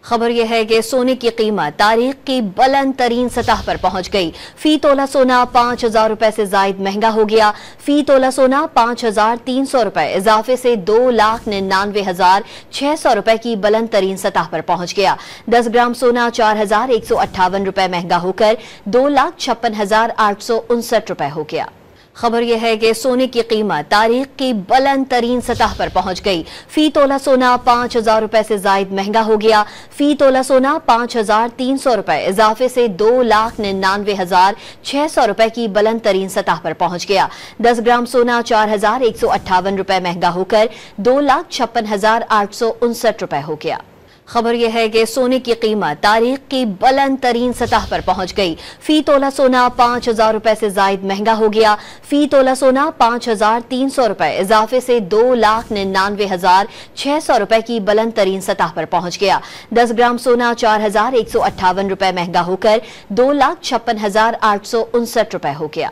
خبر یہ ہے کہ سونے کی قیمت تاریخ کی بلند ترین سطح پر پہنچ گئی۔ فی تولہ سونا 5,000 روپے سے زائد مہنگا ہو گیا۔ فی تولہ سونا 5,300 روپے اضافے سے 2,99,600 روپے کی بلند ترین سطح پر پہنچ گیا۔ 10 گرام سونا 4,158 روپے مہنگا ہو کر 2,56,859 روپے ہو گیا۔ خبر یہ ہے کہ سونے کی قیمت تاریخ کی بلند ترین سطح پر پہنچ گئی۔ فی تولہ سونا 5,000 روپے سے زائد مہنگا ہو گیا۔ فی تولہ سونا 5,300 روپے اضافے سے 2,99,600 روپے کی بلند ترین سطح پر پہنچ گیا۔ 10 گرام سونا 4,158 روپے مہنگا ہو کر 2,56,859 روپے ہو گیا۔ خبر یہ ہے کہ سونے کی قیمت تاریخ کی بلند ترین سطح پر پہنچ گئی۔ فی تولہ سونا 5,000 روپے سے زائد مہنگا ہو گیا۔ فی تولہ سونا 5,300 روپے اضافے سے 2,99,600 روپے کی بلند ترین سطح پر پہنچ گیا۔ 10 گرام سونا 4,158 روپے مہنگا ہو کر 2,56,859 روپے ہو گیا۔